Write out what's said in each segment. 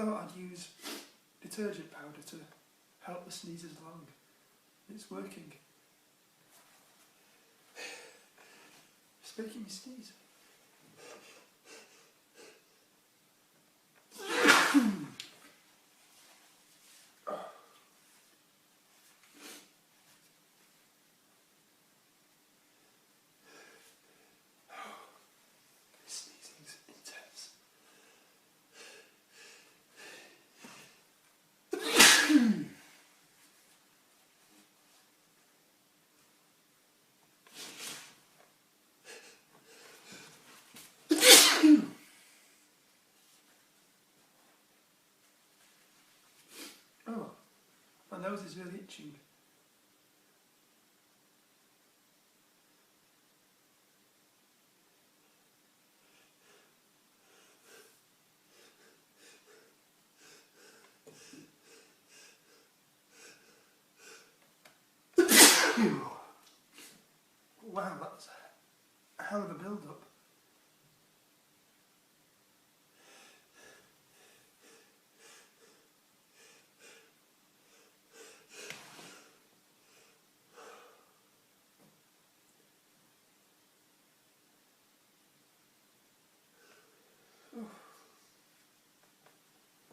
thought I'd use detergent powder to help the sneezes along. It's working. It's making me sneeze. Sneezing's intense. Oh, my nose is really itching. Wow, that was a hell of a build-up.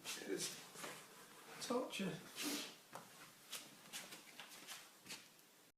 It is torture.